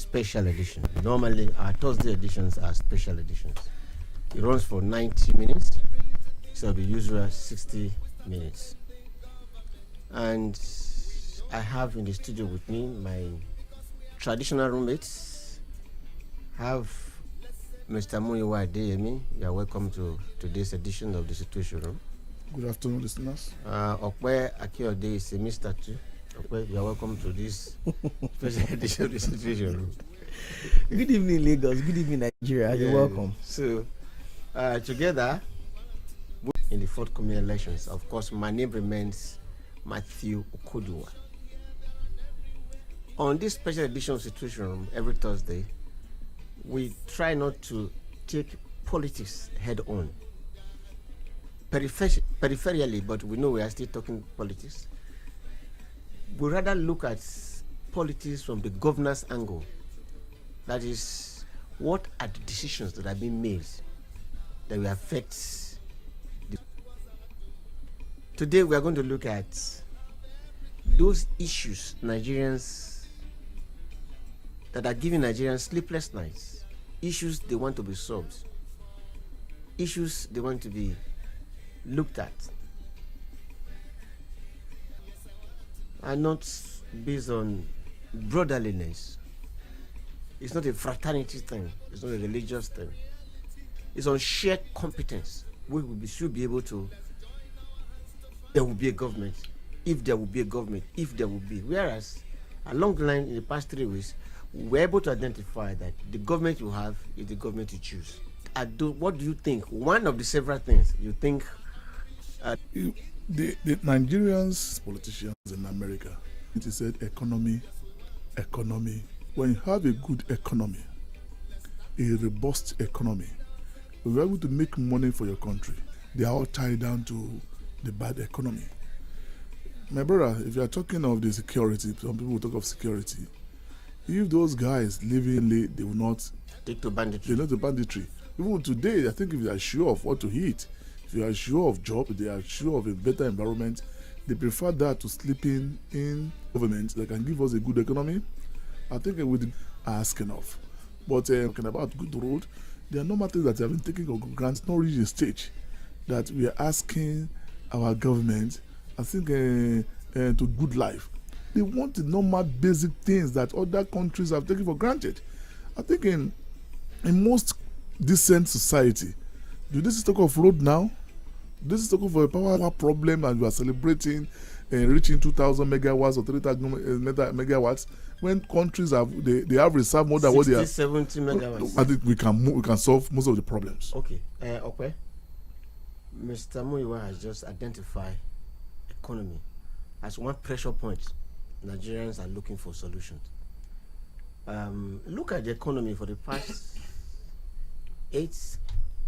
special edition. Normally, our Thursday editions are special editions. It runs for 90 minutes, so the usual 60 minutes. And I have in the studio with me my traditional roommates. Have Mr. Muyiwa Adeyemi. You are welcome to today's edition of the Situation Room. Good afternoon, listeners. Okwe Akiode is a Mr. too. Okwe, you are welcome to this special edition of the Situation Room. Good evening, Lagos. Good evening, Nigeria. You're welcome. So, together in the forthcoming elections, of course, my name remains Matthew Okoduwa. On this special edition of Situation Room, every Thursday, we try not to take politics head on. Peripherally, but we know we are still talking politics. We rather look at politics from the governor's angle. That is, what are the decisions that are being made that will affect the... Today we are going to look at those issues Nigerians that are giving Nigerians sleepless nights, issues they want to be solved, issues they want to be looked at, are not based on brotherliness. It's not a fraternity thing. It's not a religious thing. It's on shared competence. Should be able to. There will be a government. If there will be a government, if there will be. Whereas, along the line in the past 3 weeks, we're able to identify that the government you have is the government you choose. What do you think? One of the several things you think. The Nigerians, politicians in America, it is said economy. When you have a good economy, a robust economy, you're able to make money for your country. They are all tied down to the bad economy. My brother, if you are talking of the security, some people will talk of security. If those guys living late, they will not take to banditry. They not to banditry. Even today, I think if they are sure of what to eat, if you are sure of job, they are sure of a better environment, they prefer that to sleeping in government that can give us a good economy. I think we would ask enough. But talking about good road, there are normal things that have been taken for granted, not reaching a stage that we are asking our government, I think, to good life. They want the normal basic things that other countries have taken for granted. I think in most decent society, do this is talk of road now? This is talk of a power problem and you are celebrating reaching 2,000 megawatts or 3,000 megawatts when countries they have reserved more than 60, what they have. 70 megawatts. I think we can solve most of the problems. Okay. Okay. Mr. Muyiwa has just identified economy as one pressure point. Nigerians are looking for solutions. Look at the economy for the past 8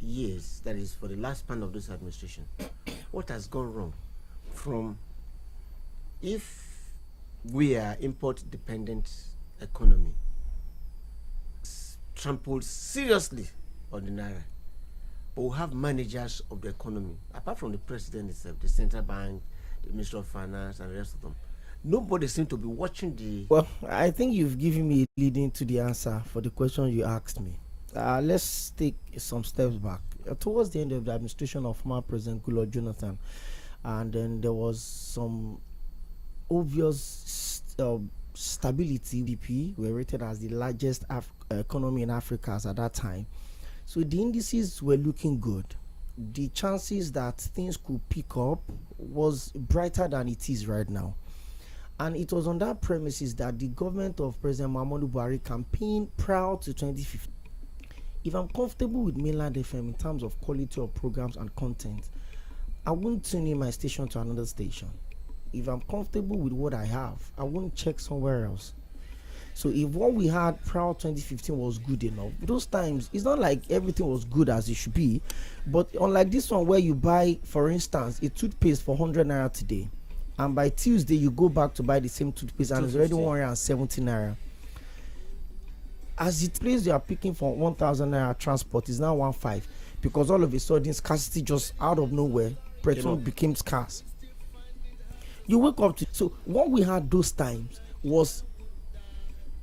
years, that is for the last span of this administration. What has gone wrong? From if we are import dependent economy, trampled seriously on the naira, but we have managers of the economy, apart from the president itself, the central bank, the Minister of Finance, and the rest of them. Nobody seems to be watching the... Well, I think you've given me a leading to the answer for the question you asked me. Let's take some steps back. Towards the end of the administration of former President Goodluck Jonathan, and then there was some obvious stability. GDP were rated as the largest economy in Africa at that time. So the indices were looking good. The chances that things could pick up was brighter than it is right now. And it was on that premises that the government of President Muhammadu Buhari campaigned prior to 2015. If I'm comfortable with Mainland FM in terms of quality of programs and content, I won't tune in my station to another station. If I'm comfortable with what I have, I won't check somewhere else. So if what we had prior 2015 was good enough, those times, it's not like everything was good as it should be. But unlike this one where you buy, for instance, a toothpaste for 100 naira today, and by Tuesday you go back to buy the same toothpaste and it's already 170 naira. As it plays, you are picking for 1,000 naira transport is now 1,500 because all of a sudden scarcity just out of nowhere, petrol became scarce. You wake up to, so what we had those times was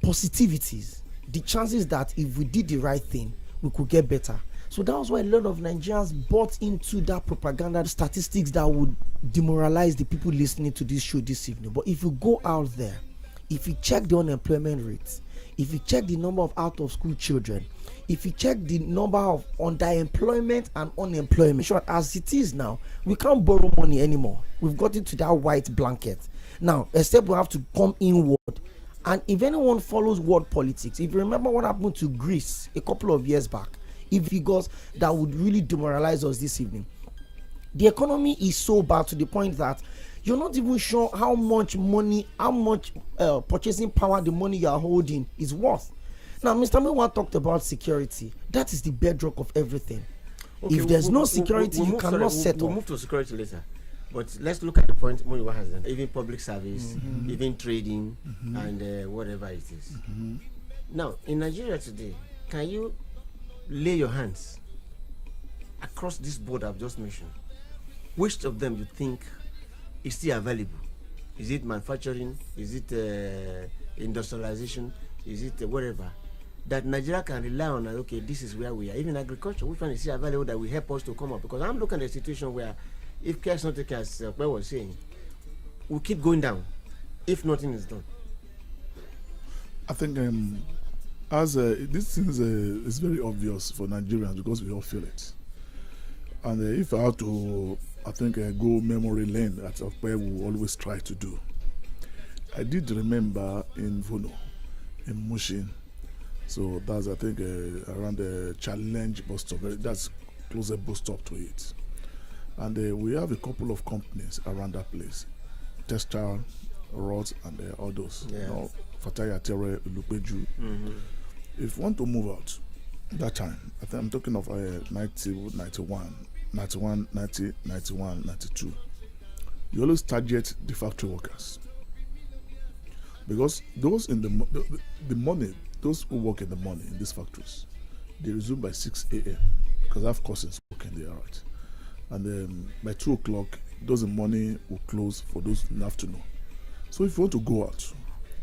positivities. the chances that if we did the right thing, we could get better. So that was why a lot of Nigerians bought into that propaganda statistics that would demoralize the people listening to this show this evening. But if you go out there, if you check the unemployment rates, if you check the number of out of school children, if you check the number of underemployment and unemployment, sure, as it is now, we can't borrow money anymore. We've got into that white blanket now, except we have to come inward. And if anyone follows world politics, if you remember what happened to Greece a couple of years back, if figures that would really demoralize us this evening, the economy is so bad to the point that you're not even sure how much money, how much purchasing power the money you are holding is worth. Now, Mr. Mewa talked about security. That is the bedrock of everything. Okay, if there's no security, you cannot settle. We'll move to security later. But let's look at the point Muyiwa has done. Even public service, even trading, and whatever it is. Now, in Nigeria today, can you lay your hands across this board I've just mentioned? Which of them you think is still available? Is it manufacturing? Is it industrialization? Is it whatever? That Nigeria can rely on, okay, this is where we are. Even agriculture, which one is still available that will help us to come up? Because I'm looking at a situation where if care is not taken, as Okpe was saying, we'll keep going down if nothing is done. I think as this thing is very obvious for Nigerians because we all feel it. And if I had to, I think go memory lane, that's where we always try to do. I did remember in Vono, in Mushin, so that's I think around the Challenge bus stop. That's closer bus stop to it. And we have a couple of companies around that place, Textile, Rods, and all those. Yeah. You know, Fataya, Tere, Lupeju. If you want to move out, that time, I think I'm talking of 90, 91, 91, 90, 91, 92. You always target the factory workers. Because those in the morning, those who work in the morning in these factories, they resume by 6 a.m. because I have cousins working there, right? And then by 2 o'clock, those in the morning will close for those in the afternoon. So if you want to go out,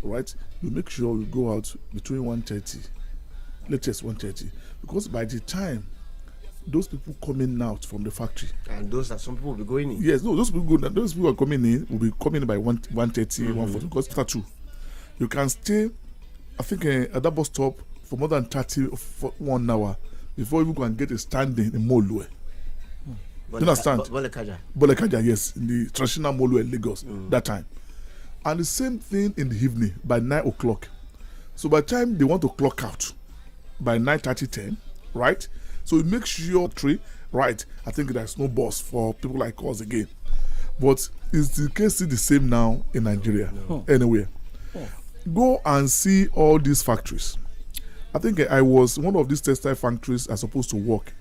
right, you make sure you go out between 1:30, latest 1:30, because by the time those people coming out from the factory, and those are some people will be going in. Yes, no, those people are coming in will be coming in by 1:30, 1:40, because after 2, you can stay, I think, at that bus stop for more than 30 or 1 hour before you can get a standing in Molue. You understand? Bolekaja, yes, in the traditional Molue in Lagos that time. And the same thing in the evening by 9 o'clock. So by the time they want to clock out by 9:30, 10, right? So it makes sure right? I think there's no bus for people like us again. But is the case still the same now in Nigeria? No. Anywhere. Go and see all these factories. I think I was one of these textile factories I supposed to work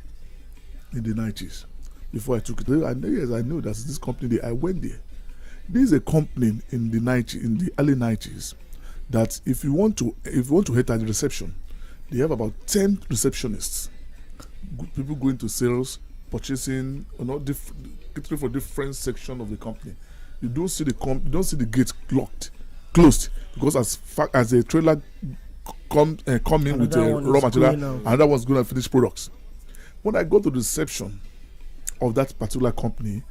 in the 90s before I took it. I know that's this company there. I went there. This is a company in the early 90s that if you want to hit at the reception, they have about 10 receptionists. People going to sales, purchasing, catering for different section of the company. You don't see the gate closed because as a trailer come in with raw material, another one's going to finish products. When I go to the reception of that particular company,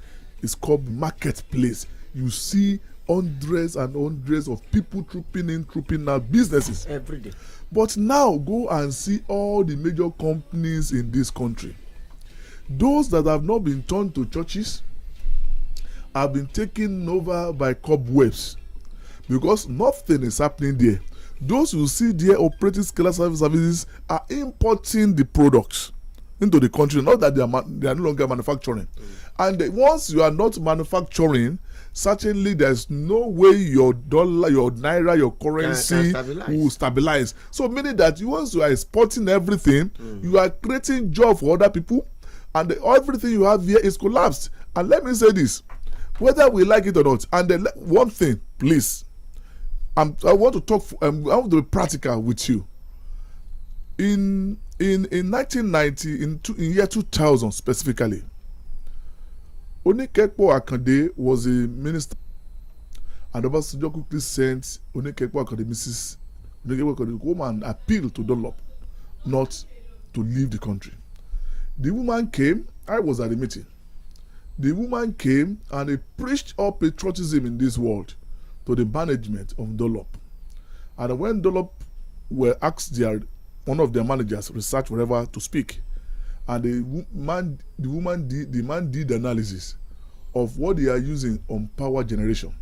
it's called Marketplace. You see hundreds and hundreds of people trooping out, businesses every day. But now go and see all the major companies in this country. Those that have not been turned to churches have been taken over by cobwebs because nothing is happening there. Those you see there operating scalar services are importing the products into the country, not that they are no longer manufacturing. And once you are not manufacturing, certainly there's no way your dollar, your naira, your currency will stabilize. So meaning that once you are exporting everything, you are creating job for other people, and everything you have here is collapsed. And let me say this, whether we like it or not, and one thing, please, I want to talk. I want to be practical with you. In 1990, in year 2000 specifically, Onikekpo Akande was a minister, and Obasanjo quickly sent Onikekpo Akande Mrs. the woman appealed to Dunlop not to leave the country. The woman came, I was at the meeting. The woman came and they preached up patriotism in this world to the management of Dunlop. And when Dunlop were asked one of their managers, research whatever, to speak, and the man did the analysis of what they are using on power generation,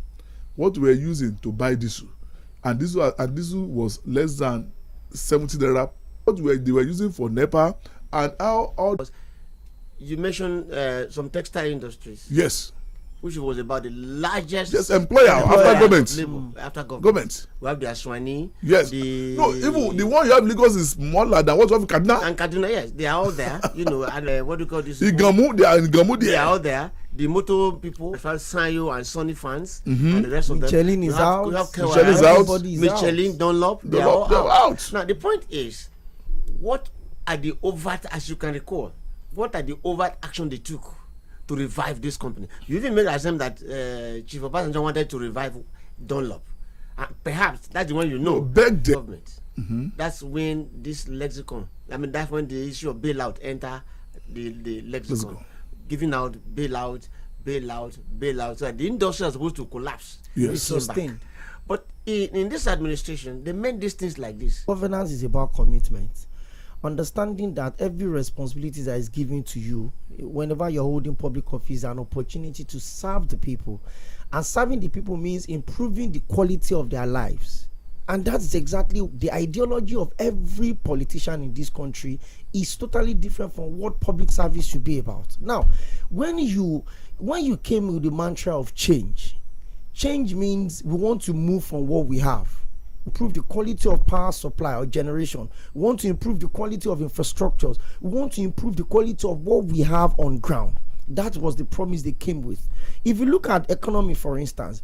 what we are using to buy diesel, and diesel was less than 70 naira. What they were using for NEPA, and how you mentioned some textile industries. Yes. Which was about the largest employer after government. After government. We have the Aswani. Yes. Even the one you have in Lagos is smaller than what you have in Kaduna. And Kaduna, yes, they are all there. And what do you call this? Igamu, they are in Igamu. They are all there. The motor people, Sanyo and Sonny fans, and the rest of them. Michelin is out. Michelin is out. Michelin, Dunlop, they are all out. Now the point is, what are the overt, as you can recall, what are the overt action they took to revive this company? You even made assume that Chief Obasanjo wanted to revive Dunlop. Perhaps that's the one Beg the government. That's when this lexicon. That's when the issue of bailout enter the lexicon, giving out bailout. So the industry is supposed to collapse. Yes, sustained. But in this administration, they meant these things like this. Governance is about commitment. Understanding that every responsibility that is given to you, whenever you're holding public office, is an opportunity to serve the people. And serving the people means improving the quality of their lives. And that's exactly the ideology of every politician in this country is totally different from what public service should be about. Now, when you came with the mantra of change means we want to move from what we have. Improve the quality of power supply or generation. We want to improve the quality of infrastructures. We want to improve the quality of what we have on ground. That was the promise they came with. If you look at economy, for instance,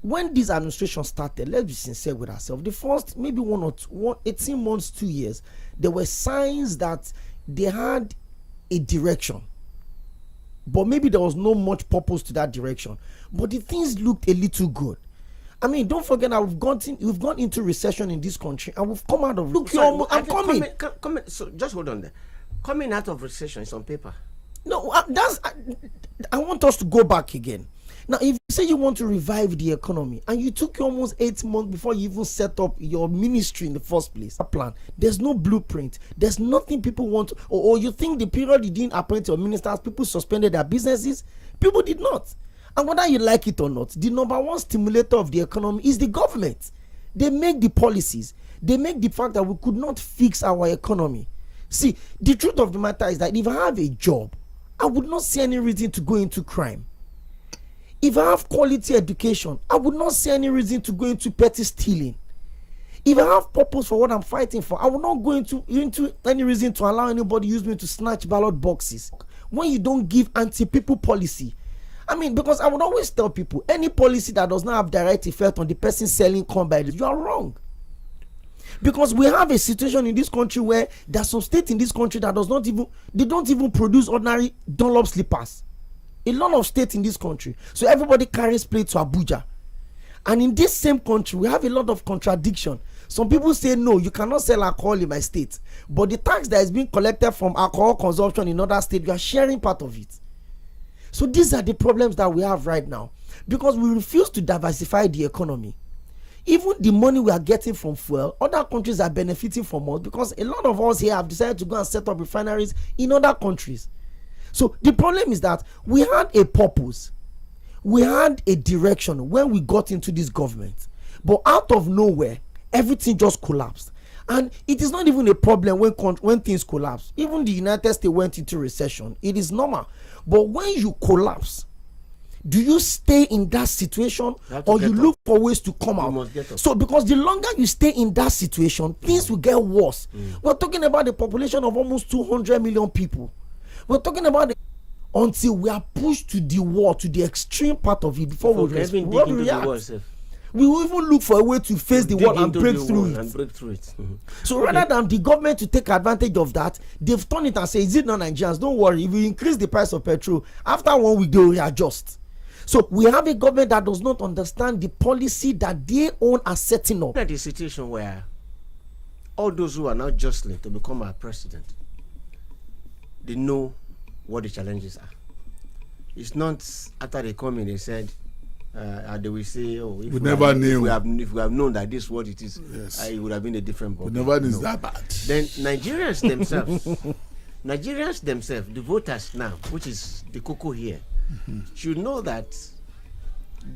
when this administration started, let's be sincere with ourselves, the first maybe 18 months, 2 years, there were signs that they had a direction. But maybe there was no much purpose to that direction. But the things looked a little good. Don't forget that we've gone into recession in this country, and we've come out of. I'm coming. So just hold on there. Coming out of recession is on paper. No, I want us to go back again. Now, if you say you want to revive the economy, and you took you almost 8 months before you even set up your ministry in the first place, a plan. There's no blueprint. There's nothing people want. Or you think the period you didn't appoint your ministers, people suspended their businesses? People did not. And whether you like it or not, the number one stimulator of the economy is the government. They make the policies. They make the fact that we could not fix our economy. See, the truth of the matter is that if I have a job, I would not see any reason to go into crime. If I have quality education, I would not see any reason to go into petty stealing. If I have purpose for what I'm fighting for, I will not go into any reason to allow anybody use me to snatch ballot boxes. When you don't give anti-people policy, because I would always tell people, any policy that does not have direct effect on the person selling corn by you are wrong. Because we have a situation in this country where there's some state in this country that don't even produce ordinary Dunlop slippers. A lot of states in this country. So everybody carries plates to Abuja. And in this same country, we have a lot of contradiction. Some people say, no, you cannot sell alcohol in my state. But the tax that is being collected from alcohol consumption in other states, you are sharing part of it. So these are the problems that we have right now. Because we refuse to diversify the economy. Even the money we are getting from fuel, other countries are benefiting from us because a lot of us here have decided to go and set up refineries in other countries. So the problem is that we had a purpose. We had a direction when we got into this government. But out of nowhere, everything just collapsed. And it is not even a problem when things collapse. Even the United States went into recession. It is normal. But when you collapse, do you stay in that situation or you look for ways to come out? So because the longer you stay in that situation, things will get worse. We're talking about a population of almost 200 million people. We're talking about until we are pushed to the wall, to the extreme part of it before we react. We will even look for a way to face the wall and break through it. So rather than the government to take advantage of that, they've turned it and say, is it not Nigerians? Don't worry, if we increase the price of petrol, after 1 week they will readjust. So we have a government that does not understand the policy that they own are setting up. That is a situation where all those who are now jostling to become our president, they know what the challenges are. It's not after they come in, they said, and they will say, "Oh, if we never knew. If we have known that this is what it is, Yes. it would have been a different ball." We never knew it's that bad. Then Nigerians themselves, the voters now, which is the cocoa here, should know that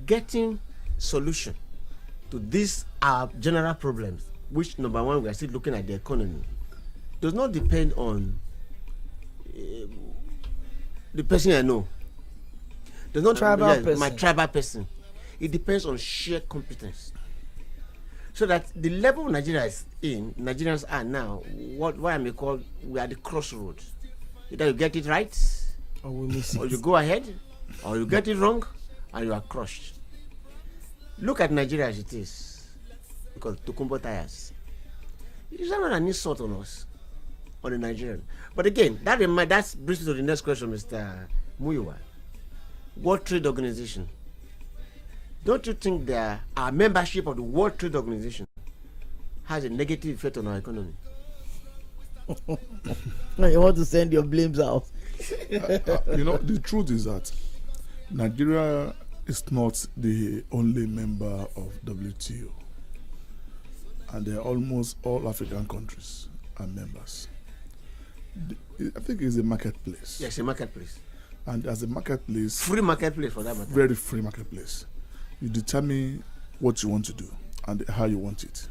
getting solution to these our general problems, which number one we are still looking at the economy, does not depend on the person I know. Does not my tribal person. It depends on sheer competence. So that the level Nigerians are now, what I may call, we are the crossroads. Either you get it right, Or we miss or it. you go ahead, or you get it wrong, and you are crushed. Look at Nigeria as it is, because Tokumbo tires. It's not an insult on us, on the Nigerian. But again, that brings me to the next question, Mr. Muyiwa. World Trade Organization. Don't you think that our membership of the World Trade Organization has a negative effect on our economy? No, you want to send your blames out. The truth is that Nigeria is not the only member of WTO, and almost all African countries are members. I think it's a marketplace. Yes, a marketplace. And as a marketplace, Free marketplace for that matter. very free marketplace, you determine what you want to do and how you want it.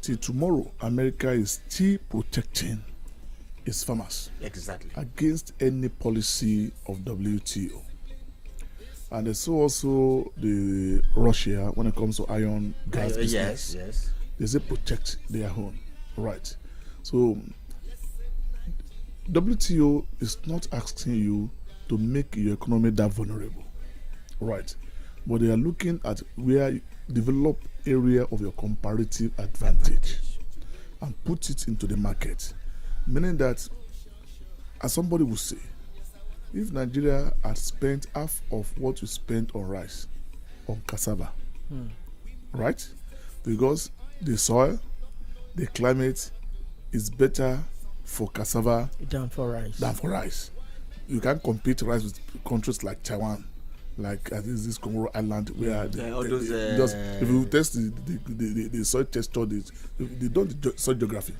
Till tomorrow, America is still protecting its farmers Exactly. against any policy of WTO. And there's also the Russia when it comes to iron gas business. Yes. They say protect their own, right? So WTO is not asking you to make your economy that vulnerable, right? But they are looking at where you develop area of your comparative advantage and put it into the market, meaning that, as somebody would say, if Nigeria had spent half of what we spent on rice, on cassava, right? Because the soil, the climate is better for cassava Down for rice. than for rice. You can't compete rice with countries like Taiwan, like this Congo Island, where all those, just if you test the soil texture, they don't the soil geography.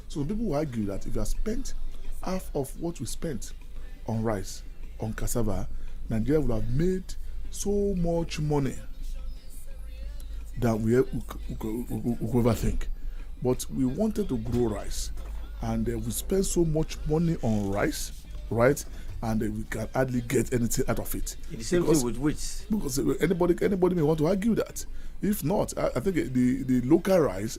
So people will argue that if you have spent half of what we spent on rice, on cassava, Nigeria would have made so much money than we could ever think. But we wanted to grow rice, and we spent so much money on rice, right? And we can hardly get anything out of it. The same thing with wheat. Because anybody may want to argue that. If not, I think the local rice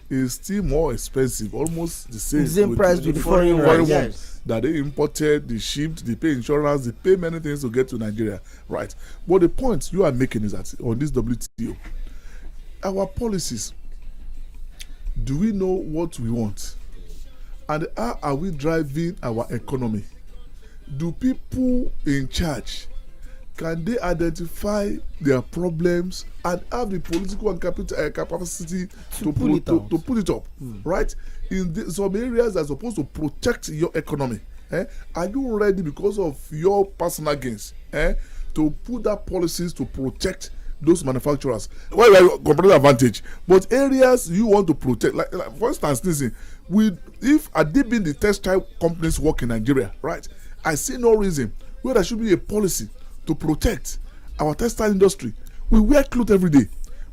is still more expensive, almost the same with price with the foreign rice. one Yes. that they imported, they shipped, they pay insurance, they pay many things to get to Nigeria, right? But the point you are making is that on this WTO, our policies, do we know what we want? And how are we driving our economy? Do people in charge, can they identify their problems and have the political and capacity to put it up, right? In some areas that are supposed to protect your economy, are you ready because of your personal gains to put that policies to protect those manufacturers? Well, you have competitive advantage, but areas you want to protect, like for instance, listen, if had they been the textile companies work in Nigeria, right? I see no reason where there should be a policy to protect our textile industry. We wear clothes every day,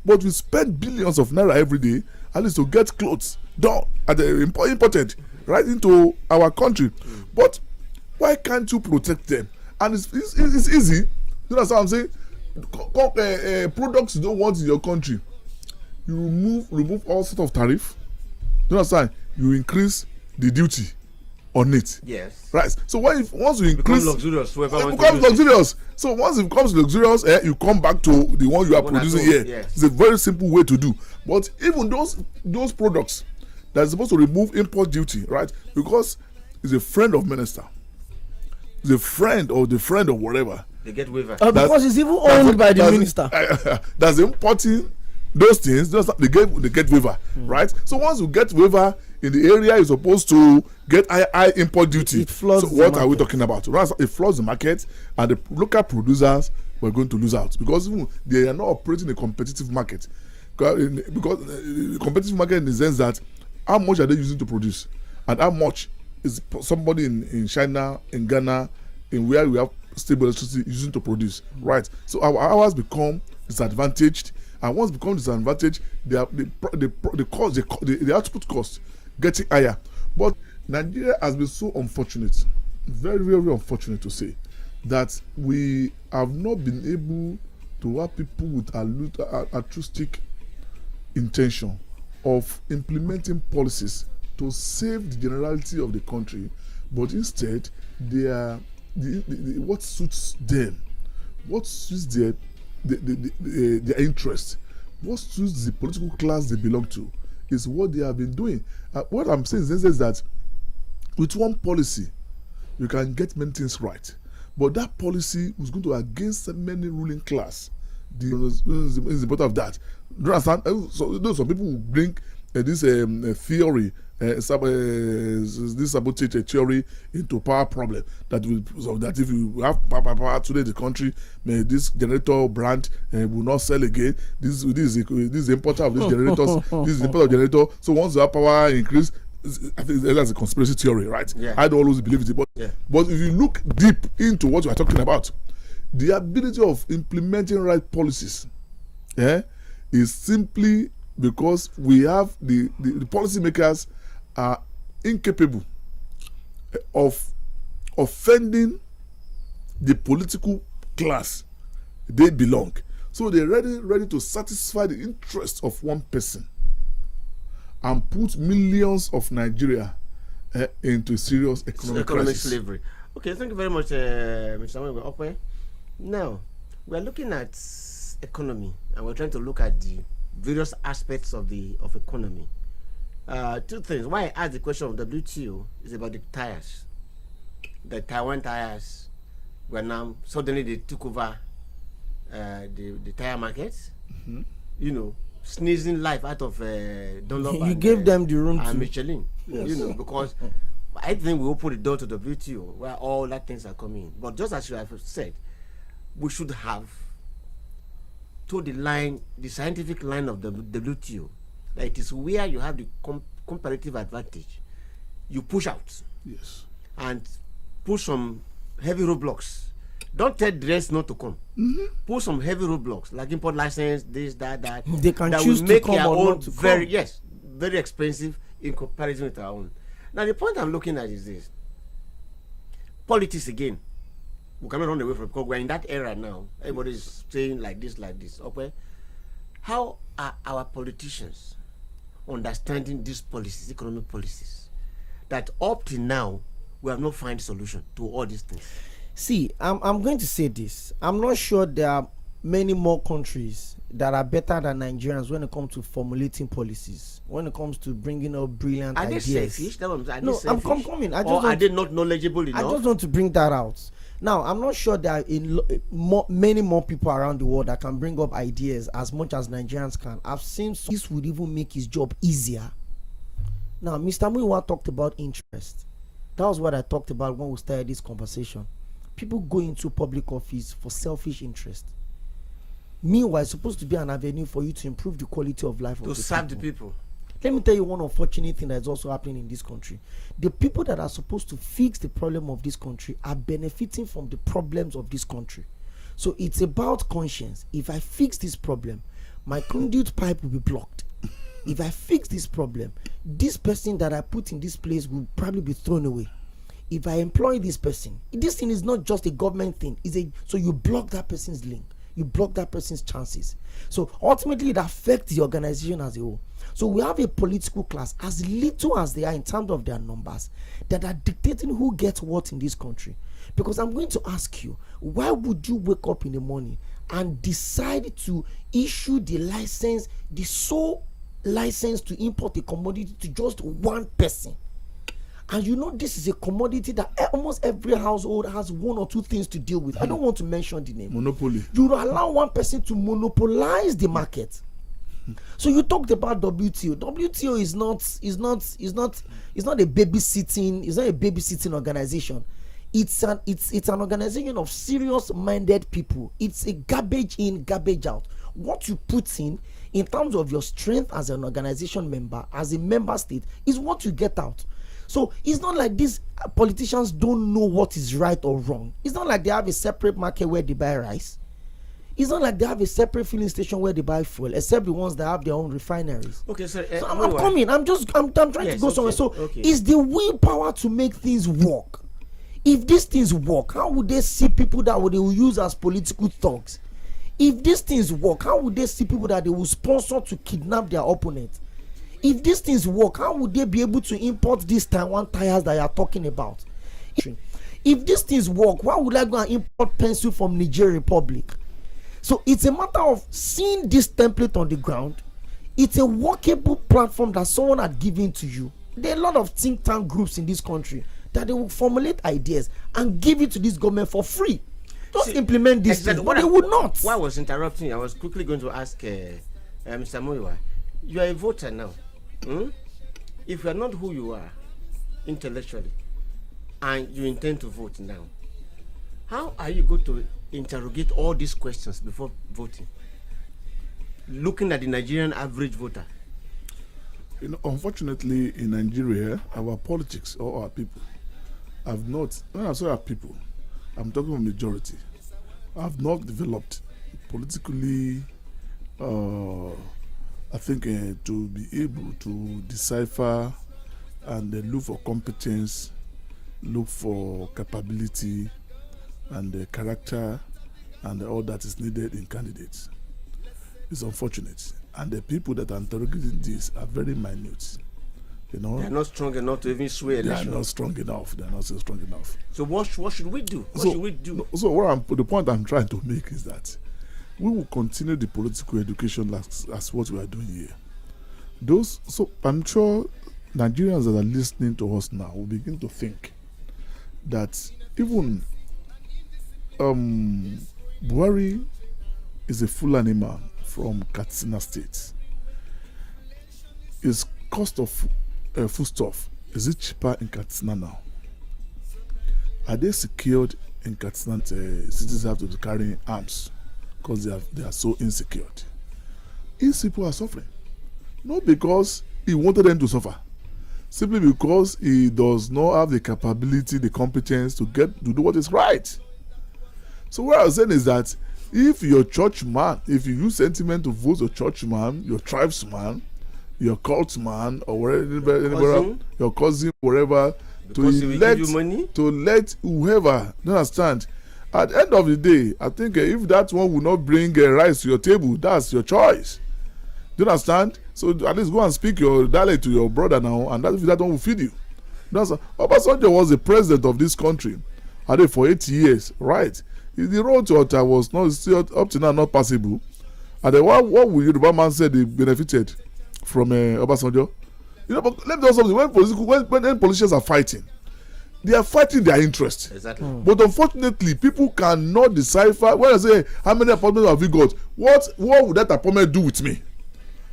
but we spend billions of naira every day at least to get clothes done at the imported right into our country. But why can't you protect them? And it's easy. You know what I'm saying? Products you don't want in your country, you remove all sort of tariff. You understand? You increase the duty on it. Yes. Right. So once you increase, luxurious, it becomes luxurious. So once it becomes luxurious, you come back to the one you are producing here. Yes. It's a very simple way to do. But even those products that are supposed to remove import duty, right? Because it's a friend of minister, it's a friend or the friend of whatever. They get waiver. Because it's even owned by the minister. That's importing those things. They get waiver, right? So once you get waiver in the area, you're supposed to get high import duty. It floods so what the are we market. talking about? It floods the market, and the local producers were going to lose out because they are not operating a competitive market. Because competitive market in the sense that how much are they using to produce, and how much is somebody in China, in Ghana, in where we have stable electricity using to produce, right? So our hours become disadvantaged, and once become disadvantaged, the output cost getting higher. But Nigeria has been so unfortunate, very, very unfortunate to say, that we have not been able to have people with altruistic intention of implementing policies to save the generality of the country, but instead they are what suits them, what suits their interest, what suits the political class they belong to is what they have been doing. What I'm saying is that with one policy you can get many things right, but that policy is going to against many ruling class. Is the part of that. Do you understand? So some people will bring this theory, this sabotage theory into power problem. That if you have power today, the country, this generator brand will not sell again. This is the importer of these generators. This is the importer of generator. So once the power increase, I think that's a conspiracy theory, right? Yeah. I don't always believe it, but if you look deep into what we are talking about, the ability of implementing right policies is simply because we have the policymakers are incapable of offending the political class they belong. So they're ready to satisfy the interests of one person and put millions of Nigeria into serious economic crisis. Slavery. Okay, thank you very much, Mr. Samuel Okwe. Now, we are looking at economy, and we're trying to look at the various aspects of economy. Two things. Why I asked the question of WTO is about the tires. The Taiwan tires were now suddenly they took over the tire market. Mm-hmm. You know, sneezing life out of Dunlop. You gave them the room to Michelin. Yes. You know, because I think we open the door to WTO where all that things are coming. But just as you have said, we should have to the scientific line of the WTO, that it is where you have the comparative advantage. You push out, Yes. and put some heavy roadblocks. Don't tell the rest not to come. Put some heavy roadblocks like import license, this, that. They can that choose will to make come their or own not to come. very expensive in comparison with our own. Now the point I'm looking at is this: politics again. We cannot run away from it because we're in that era now. Everybody's saying like this. Okay, how are our politicians understanding these policies, economic policies, that up to now we have not found solution to all these things? See, I'm going to say this. I'm not sure there are many more countries that are better than Nigerians when it comes to formulating policies, when it comes to bringing up brilliant Are ideas. they selfish? Are No, they I'm selfish? coming. Or are they not knowledgeable enough? I just want to bring that out. Now, I'm not sure there are many more people around the world that can bring up ideas as much as Nigerians can. I've seen this would even make his job easier. Now, Mr. Muiwa talked about interest. That was what I talked about when we started this conversation. People go into public office for selfish interest. Meanwhile, it's supposed to be an avenue for you to improve the quality of life of the people. To serve the people. Let me tell you one unfortunate thing that is also happening in this country. The people that are supposed to fix the problem of this country are benefiting from the problems of this country. So it's about conscience. If I fix this problem, my conduit pipe will be blocked. If I fix this problem, this person that I put in this place will probably be thrown away. If I employ this person, this thing is not just a government thing. So you block that person's link. You block that person's chances. So ultimately it affects the organization as a whole. So we have a political class, as little as they are in terms of their numbers, that are dictating who gets what in this country. Because I'm going to ask you, why would you wake up in the morning and decide to issue the license, the sole license to import a commodity to just one person? And you know, this is a commodity that almost every household has one or two things to deal with. I don't want to mention the name. Monopoly. You allow one person to monopolize the market. So you talked about WTO. WTO is not a babysitting organization. It's an organization of serious minded people. It's a garbage in, garbage out. What you put in terms of your strength as an organization member, as a member state, is what you get out. So it's not like these politicians don't know what is right or wrong. It's not like they have a separate market where they buy rice. It's not like they have a separate filling station where they buy fuel, except the ones that have their own refineries. Okay, so I'm coming. I'm trying to go somewhere. So it's the willpower to make things work. If these things work, how would they see people that they will use as political thugs? If these things work, how would they see people that they will sponsor to kidnap their opponent? If these things work, how would they be able to import these Taiwan tires that you are talking about? If these things work, why would I go and import pencil from Niger Republic? So it's a matter of seeing this template on the ground. It's a workable platform that someone had given to you. There are a lot of think tank groups in this country that they will formulate ideas and give it to this government for free. Just implement this thing, but they would not. Why I was interrupting you, I was quickly going to ask Mr. Muyiwa. You are a voter now. If you are not who you are intellectually and you intend to vote now, how are you going to interrogate all these questions before voting? Looking at the Nigerian average voter. Unfortunately, in Nigeria, our politics or our people have not, when I say our people, I'm talking about majority, have not developed politically, I think, to be able to decipher and look for competence, look for capability and character and all that is needed in candidates. It's unfortunate. And the people that are interrogating this are very minute. They're not strong enough to even sway elections. They're not strong enough. They're not so strong enough. So what should we do? So the point I'm trying to make is that we will continue the political education as what we are doing here. So I'm sure Nigerians that are listening to us now will begin to think that even Buhari is a Fulani man from Katsina State. His cost of foodstuff, is it cheaper in Katsina now? Are they secured in Katsina? Citizens have to be carrying arms because they are so insecure. These people are suffering, not because he wanted them to suffer, simply because he does not have the capability, the competence to do what is right. So what I'm saying is that if your church man, if you use sentiment to vote your church man, your tribesman, your cult man, or wherever, your cousin, wherever, to let whoever, you understand. At the end of the day, I think if that one will not bring rice to your table, that's your choice. Do you understand? So at least go and speak your dialect to your brother now, and that one will feed you. Obasanjo was the president of this country, for 8 years, right? The road to Otta was not still up to now not passable. And then what will Yoruba man say they benefited from Obasanjo? But let me tell you something. When politicians are fighting, they are fighting their interest. Exactly. But unfortunately, people cannot decipher. When I say how many appointments have you got, what would that appointment do with me?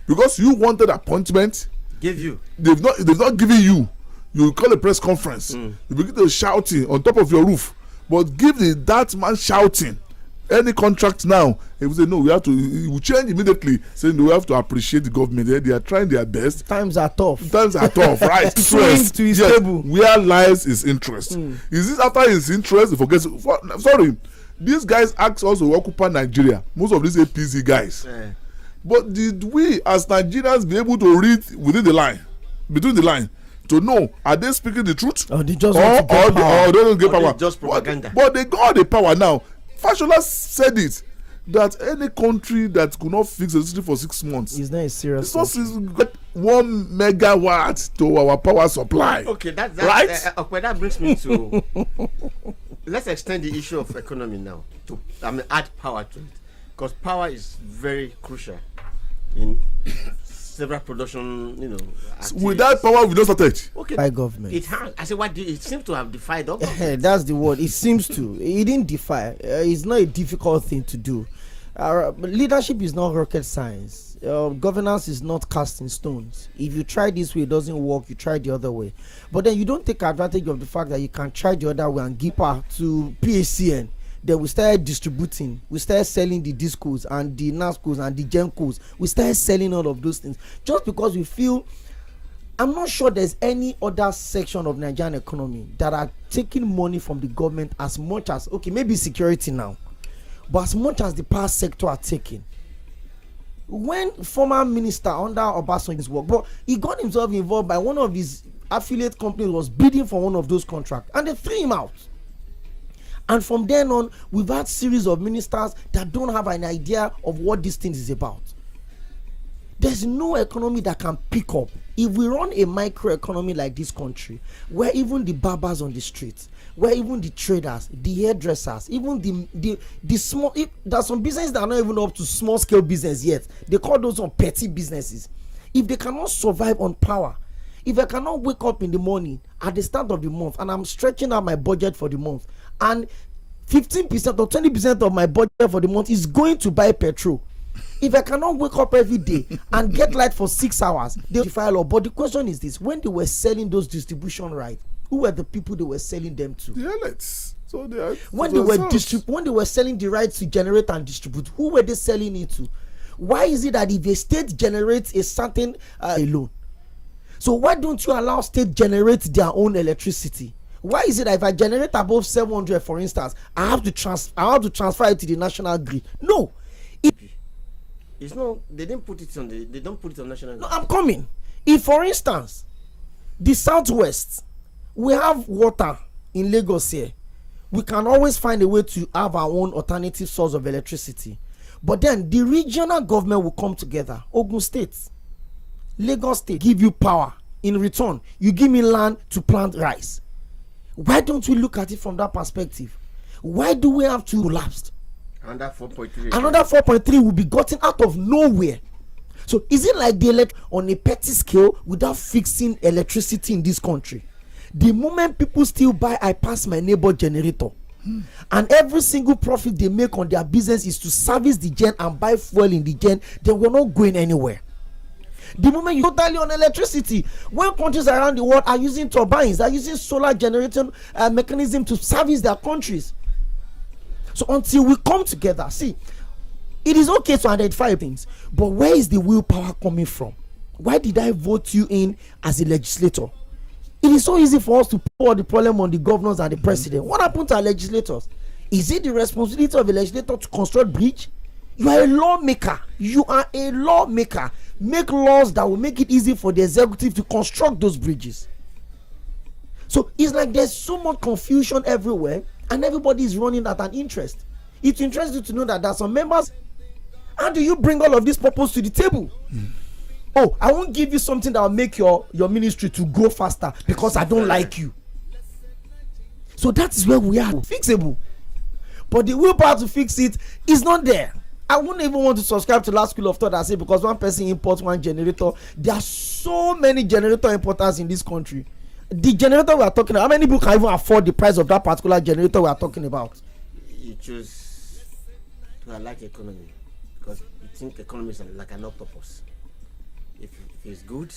Because you wanted appointment, give you. They've not given you. You call a press conference. You begin to shouting on top of your roof. But give that man shouting any contract now, if we say no, we have to, it will change immediately, saying we have to appreciate the government. They are trying their best. Times are tough, right? Swing to his table. Where lies his interest. Is this after his interest? He forgets. Sorry, these guys ask us to occupy Nigeria. Most of these APC guys. But did we as Nigerians be able to read between the line? To know, are they speaking the truth? Or they just want to get power. Or they don't get power. Just propaganda. But they got the power now. Fashola said it, that any country that could not fix electricity for 6 months is not a serious. It's got 1 megawatt to our power supply. Okay, that's right. That brings me to let's extend the issue of economy now to add power to it, because power is very crucial in several production, With that power, we don't started. Okay. By government. It has. I said, it seems to have defied all. That's the word. It seems to. It didn't defy. It's not a difficult thing to do. Leadership is not rocket science. Governance is not cast in stones. If you try this way, it doesn't work, you try the other way. But then you don't take advantage of the fact that you can try the other way and give power to PHCN. Then we started distributing, we started selling the discos and the NASCOs and the GENCOs. We started selling all of those things just because we feel. I'm not sure there's any other section of Nigerian economy that are taking money from the government as much as, okay, maybe security now, but as much as the power sector are taking. When former minister under Obasanjo's work, but he got himself involved by one of his affiliate companies was bidding for one of those contracts and they threw him out. And from then on, we've had series of ministers that don't have an idea of what this thing is about. There's no economy that can pick up. If we run a micro economy like this country, where even the barbers on the streets, where even the traders, the hairdressers, even the small, there's some businesses that are not even up to small scale business yet. They call those on petty businesses. If they cannot survive on power, if I cannot wake up in the morning at the start of the month and I'm stretching out my budget for the month, and 15% or 20% of my budget for the month is going to buy petrol. If I cannot wake up every day and get light for 6 hours, they'll defy law. But the question is this: when they were selling those distribution rights, who were the people they were selling them to? The elites. So they are when they were selling the rights to generate and distribute, who were they selling it to? Why is it that if a state generates a certain loan, so why don't you allow state generate their own electricity? Why is it that if I generate above 700, for instance, I have to transfer it to the national grid? No. It's no. They don't put it on national grid. No, I'm coming. If, for instance, the southwest, we have water in Lagos here, we can always find a way to have our own alternative source of electricity. But then the regional government will come together. Ogun State, Lagos State, give you power. In return, you give me land to plant rice. Why don't we look at it from that perspective? Why do we have to collapse? Another 4.3. Another 4.3 will be gotten out of nowhere. So is it like they elect on a petty scale without fixing electricity in this country? The moment people still buy I pass my neighbor generator, and every single profit they make on their business is to service the gen and buy fuel in the gen, then we're not going anywhere. The moment you totally on electricity, when countries around the world are using turbines, are using solar generating mechanism to service their countries. So until we come together, see, it is okay to identify things, but where is the willpower coming from? Why did I vote you in as a legislator? It is so easy for us to pour the problem on the governors and the president. What happened to our legislators? Is it the responsibility of a legislator to construct bridge? You are a lawmaker. You are a lawmaker. Make laws that will make it easy for the executive to construct those bridges. So it's like there's so much confusion everywhere, and everybody is running at an interest. It interests you to know that there are some members. How do you bring all of this purpose to the table? Oh, I won't give you something that will make your ministry to grow faster because I don't like you. So that is where we are. Fixable. But the willpower to fix it is not there. I wouldn't even want to subscribe to last school of thought and say because one person imports one generator. There are so many generator importers in this country. The generator we are talking about, how many people can even afford the price of that particular generator we are talking about? You choose to like economy because you think economy is like an octopus. If it's good,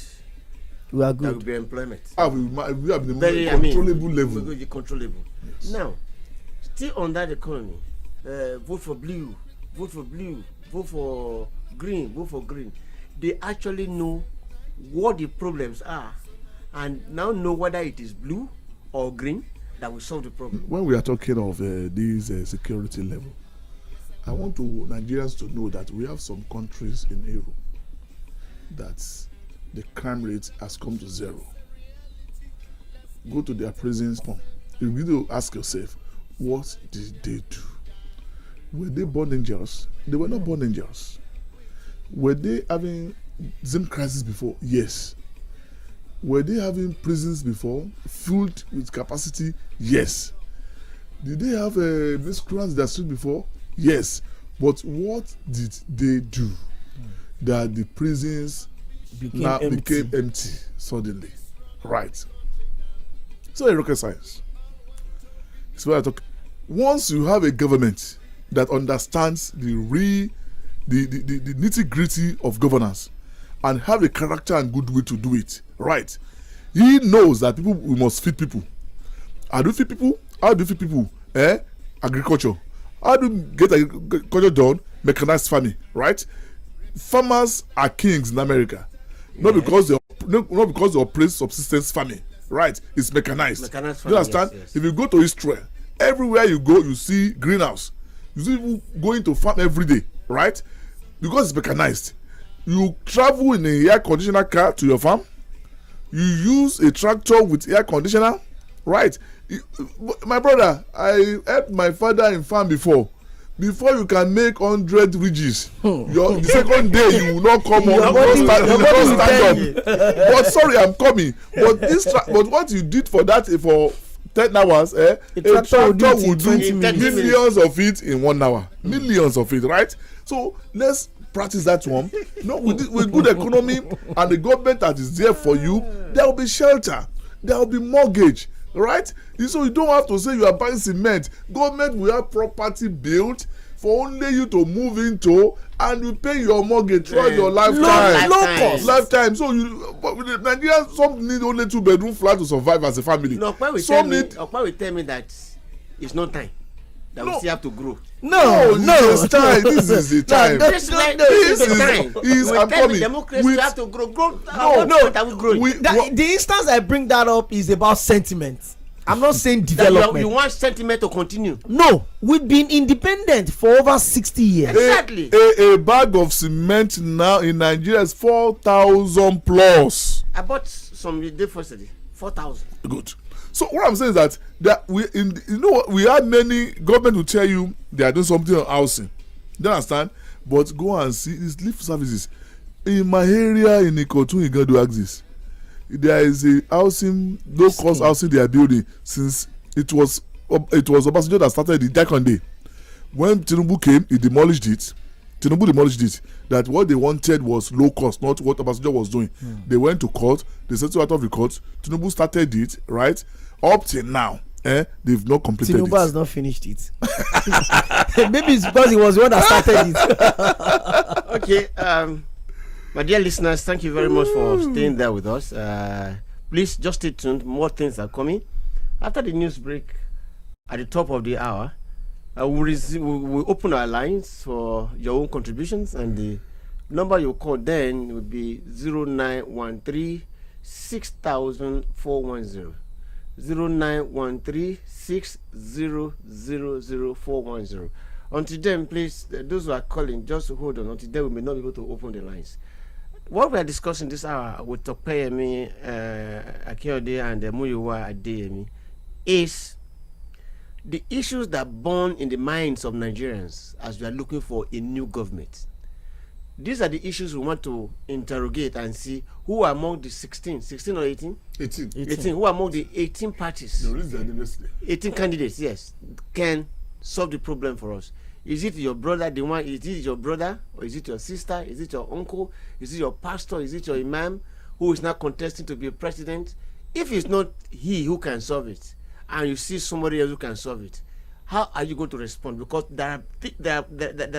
we are there will good. be employment. We have the controllable level. We're controllable. Yes. Now, still on that economy, vote for blue, vote for blue, vote for green, vote for green. They actually know what the problems are and now know whether it is blue or green that will solve the problem. When we are talking of this security level, I want Nigerians to know that we have some countries in Europe that the crime rate has come to zero. Go to their prisons. You need to ask yourself, what did they do? Were they born dangerous? They were not born dangerous. Were they having Zim crisis before? Yes. Were they having prisons before, filled with capacity? Yes. Did they have miscreants that stood before? Yes. But what did they do that the prisons became empty suddenly. Right. So a rocket science. It's what I talk. Once you have a government that understands the nitty-gritty of governance and have the character and goodwill to do it, right? He knows that we must feed people. How do you feed people? How do you feed people? Agriculture. How do you get agriculture done? Mechanized farming, right? Farmers are kings in America, not because they operate subsistence farming, right? It's mechanized. Farming, you understand? yes. If you go to Israel, everywhere you go, you see greenhouse. You see people going to farm every day, right? Because it's mechanized. You travel in a air conditioner car to your farm. You use a tractor with air conditioner, right? My brother, I helped my father in farm before. Before you can make 100 ridges, the second day you will not come up, you will not stand up. But sorry, I'm coming. But what you did for that for 10 hours, a tractor will do millions of it in 1 hour. Millions of it, right? So let's practice that one. No, with good economy and the government that is there for you, there will be shelter, there will be mortgage, right? So you don't have to say you are buying cement. Government will have property built for only you to move into, and you pay your mortgage throughout your lifetime. Lifetime. So Nigerians, some need only 2-bedroom flat to survive as a family. No, Okpa will tell me that it's not time. That we still have to grow. No. This is time. This is the time. This is time. I'm coming. Democracy, we have to grow. The instance I bring that up is about sentiment. I'm not saying development. You want sentiment to continue? No, we've been independent for over 60 years. Exactly. A bag of cement now in Nigeria is 4,000 plus. I bought some the day first day, 4,000. Good. So what I'm saying is that we had many government will tell you they are doing something on housing. Do you understand? But go and see these lift services. In my area in Ikotun, Igando axis, there is a housing, low cost housing they are building since it was Obasanjo that started it back on day. When Tinubu came, he demolished it. That what they wanted was low cost, not what Obasanjo was doing. They went to court, they settled out of the court. Tinubu started it, right? Up till now, they've not completed it. Tinubu has not finished it. Maybe it's because he was the one that started it. Okay, my dear listeners, thank you very much for staying there with us. Please just stay tuned. More things are coming. After the news break, at the top of the hour, we'll open our lines for your own contributions, and the number you call then would be 0913 6000 0913 6000 410. Until then, please, those who are calling, just hold on. Until then, we may not be able to open the lines. What we are discussing this hour with Tokpeyemi Akinode and Muyiwa Adeyemi is the issues that burn in the minds of Nigerians as we are looking for a new government. These are the issues we want to interrogate and see who are among the 16 or 18? 18. Who are among the 18 parties? 18 candidates, yes, can solve the problem for us. Is it your brother, is it your brother, or is it your sister, is it your uncle, is it your pastor, is it your imam who is now contesting to be a president? If it's not he who can solve it, and you see somebody else who can solve it, how are you going to respond? Because there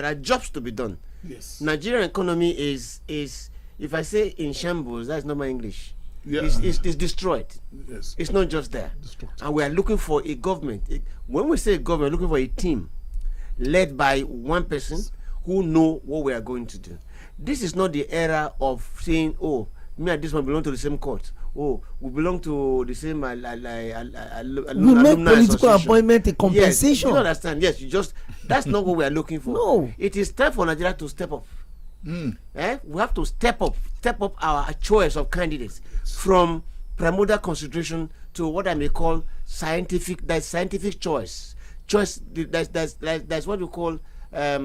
are jobs to be done. Yes. Nigerian economy is if I say in shambles, that's not my English. Yeah. It's destroyed. Yes. It's not just there. Destructive. And we are looking for a government. When we say government, we're looking for a team led by one person who know what we are going to do. This is not the era of saying, oh, me and this one belong to the same court. Oh, we belong to the same we make political appointment a compensation. Yes, you understand? Yes, that's not what we are looking for. No. It is time for Nigeria to step up. We have to step up our choice of candidates from primordial consideration to what I may call scientific choice. That's what you call a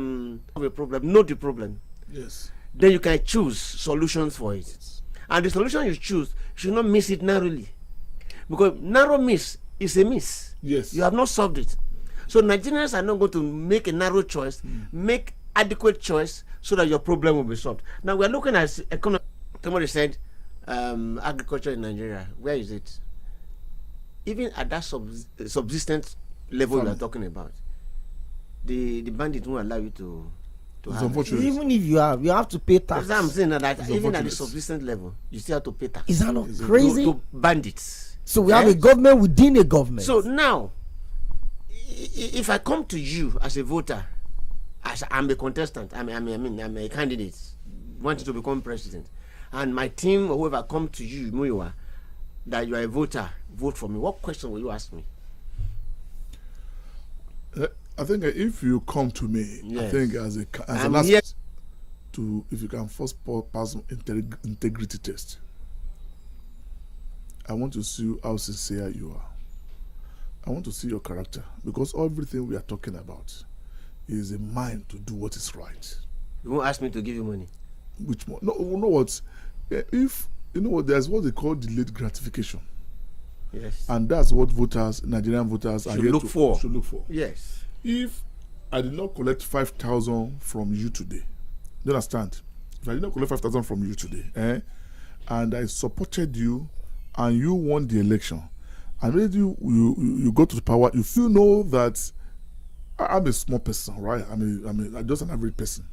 problem. Know the problem. Yes. Then you can choose solutions for it. And the solution you choose, you should not miss it narrowly. Because narrow miss is a miss. Yes. You have not solved it. So Nigerians are not going to make a narrow choice, make adequate choice so that your problem will be solved. Now we are looking at economy. somebody said agriculture in Nigeria, where is it? Even at that subsistence level we are talking about, the bandit won't allow you to have. Even if you have to pay tax. That's what I'm saying, that even at the subsistence level, you still have to pay tax. Is that not crazy? To bandits. So we have a government within a government. So now, if I come to you as a voter, as I'm a contestant, I'm a candidate, wanting to become president, and my team or whoever come to you, Muyiwa, that you are a voter, vote for me, what question will you ask me? I think if you come to me, yes. I think as an aspect to, if you can first pass integrity test, I want to see how sincere you are. I want to see your character, because everything we are talking about is a mind to do what is right. You won't ask me to give you money. Which more? No, you know what? If you know what, there's what they call delayed gratification. Yes. And that's what voters, Nigerian voters, should look for. Should look for. Yes. If I did not collect 5,000 from you today, you understand? If I did not collect 5,000 from you today, and I supported you, and you won the election, and maybe you go to the power, if you know that I'm a small person, right? I'm just an average person,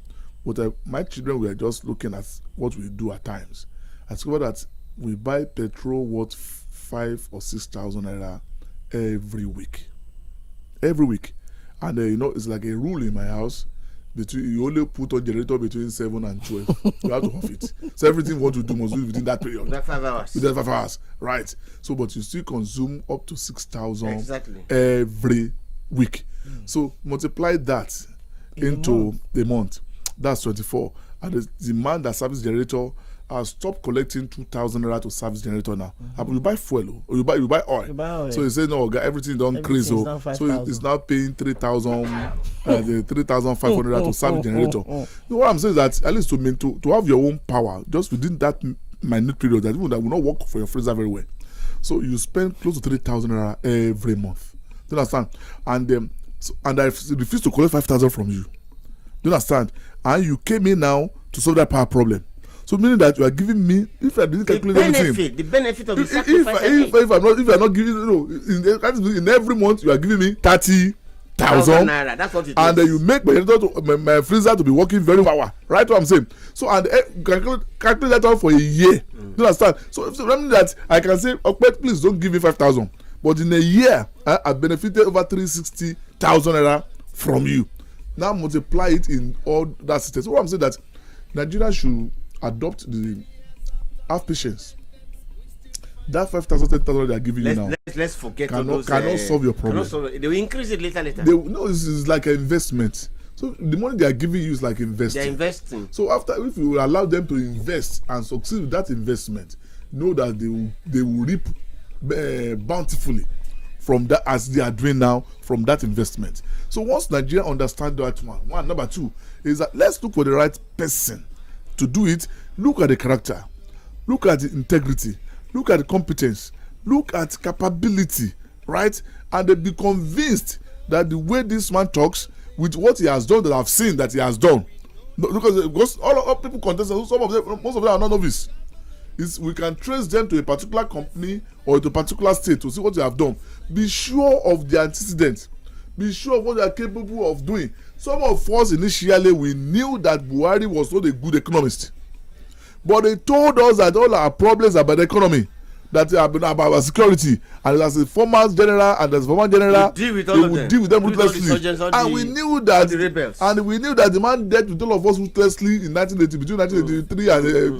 but my children were just looking at what we do at times. I discovered that we buy petrol worth 5,000 or 6,000 naira every week. Every week. And you know, it's like a rule in my house. You only put on generator between 7 and 12. You have to off it. So everything you want to do must do within that period. Within 5 hours. Within 5 hours, right? So, but you still consume up to 6,000 exactly every week. So multiply that into the month. That's 24. And the man that service generator has stopped collecting 2,000 naira to service generator now. You buy fuel, or you buy oil. So he said, no, everything don't increase. So it's now paying 3,000, 3,500 to service generator. What I'm saying is that at least to have your own power just within that minute period, that will not work for your freezer very well. So you spend close to 3,000 naira every month. Do you understand? And I refuse to collect 5,000 from you. Do you understand? And you came in now to solve that power problem. So meaning that you are giving me, if I didn't calculate everything, the benefit of the sacrifice. If you are not giving, in every month you are giving me 30,000 naira. That's what it is. And then you make my freezer to be working very well. Right? What I'm saying. So and calculate that out for a year. Do you understand? So that means that I can say, okay, please don't give me 5,000. But in a year, I benefited over 360,000 naira from you. Now multiply it in all that system. So what I'm saying that Nigeria should adopt have patience. That 5,000, 10,000 they are giving you now. Let's forget cannot solve your problem. They will increase it later. No, this is like an investment. So the money they are giving you is like investing. They're investing. So if you allow them to invest and succeed with that investment, know that they will reap bountifully from that, as they are doing now, from that investment. So once Nigeria understand that one, number two is that let's look for the right person to do it. Look at the character, look at the integrity, look at the competence, look at capability, right? And they be convinced that the way this man talks with what he has done, that I've seen that he has done, because all people contest, most of them are not novice. We can trace them to a particular company or to a particular state to see what they have done. Be sure of their antecedents. Be sure of what they are capable of doing. Some of us initially, we knew that Buhari was not a good economist, but they told us that all our problems are about the economy, that are about our security, and as a former general and as a former general, they would deal with them ruthlessly. And we knew that, the man dealt with all of us ruthlessly in 1980, between 1983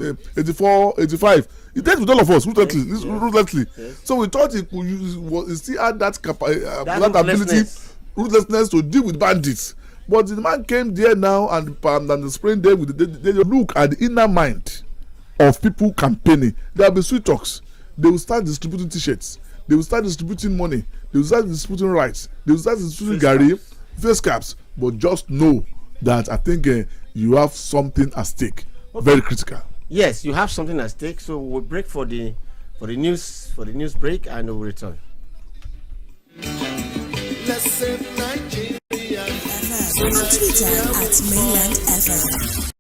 and 84, 85. He dealt with all of us ruthlessly. Yes. So we thought he still had that ability, ruthlessness to deal with bandits. But the man came there now and spraying them with they look at the inner mind of people campaigning. There will be sweet talks. They will start distributing t-shirts. They will start distributing money. They will start distributing rights. They will start distributing gari, face caps. But just know that I think you have something at stake. Okay. Very critical. Yes, you have something at stake. So we'll break for the news break, and we'll return. Let's save Nigeria. On Twitter at Mainland FM.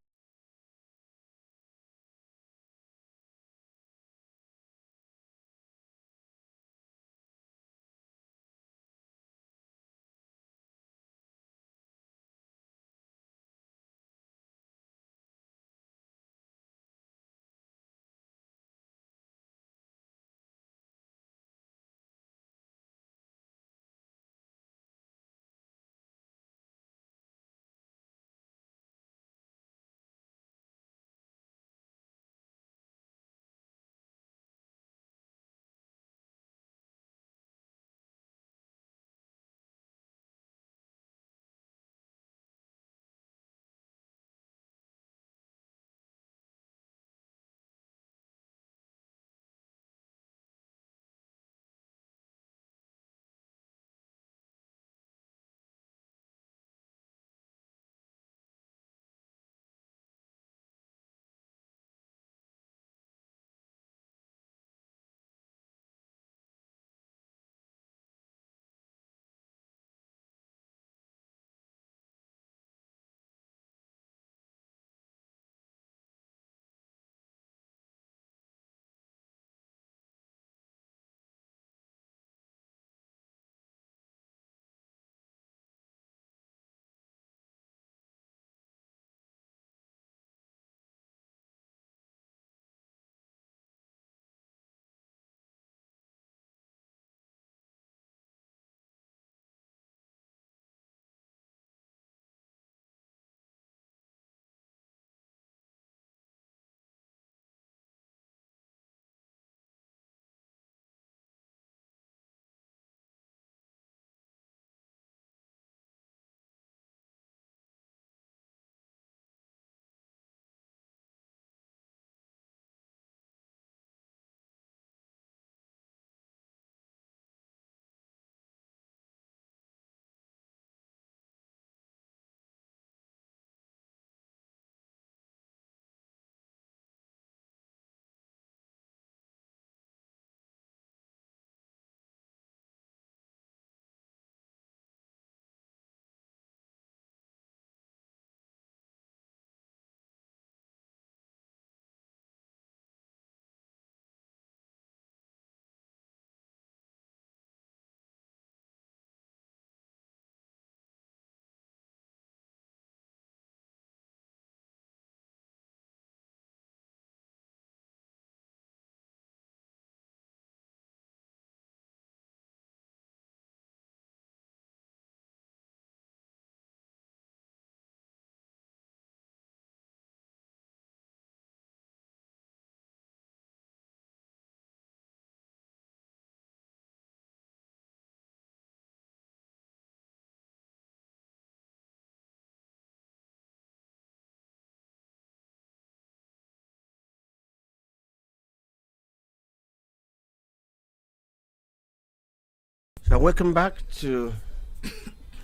Welcome back to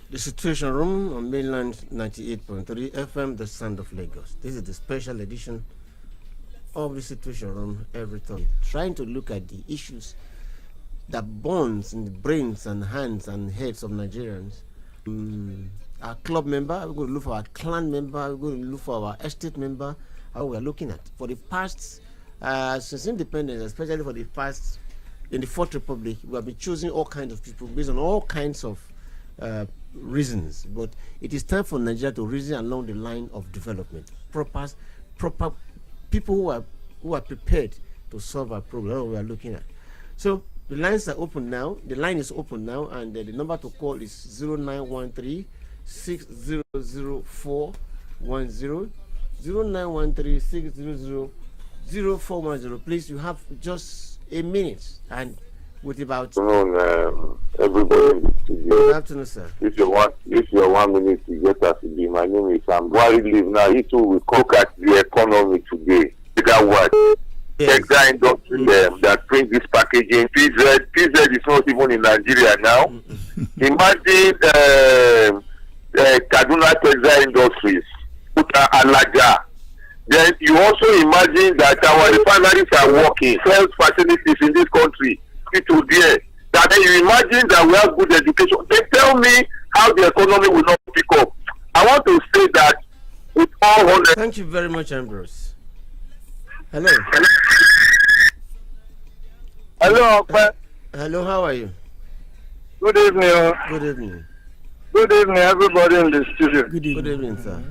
the Situation Room on mainland 98.3 FM, the Sound of Lagos. This is the special edition of the Situation Room every time, trying to look at the issues that burns in the brains and hands and heads of Nigerians. Our club member, we're going to look for our clan member, we're going to look for our estate member, how we're looking at. For the past, since independence, especially for the past, in the Fourth Republic, we have been choosing all kinds of people based on all kinds of reasons. But it is time for Nigeria to reason along the line of development. Proper people who are prepared to solve our problem. That's what we are looking at. So the lines are open now. The line is open now, and the number to call is 0913 600410. 0913 600410. Please, you have just a minute, and with about. Everybody in the studio. Good afternoon, sir. If you want 1 minute to get us to be, my name is Sam. Why you live now? It will look at the economy today. Figure what? Textile industry that brings this packaging. PZ is not even in Nigeria now. Imagine Kaduna Textile Industries, Alaga. Then you also imagine that our refineries are working, sales facilities in this country, people there. That then you imagine that we have good education. They tell me how the economy will not pick up. I want to say that with all honest. Thank you very much, Ambrose. Hello. Hello, Hello, how are you? good evening. Good evening. Good evening, everybody in the studio. Good evening. Good evening, sir.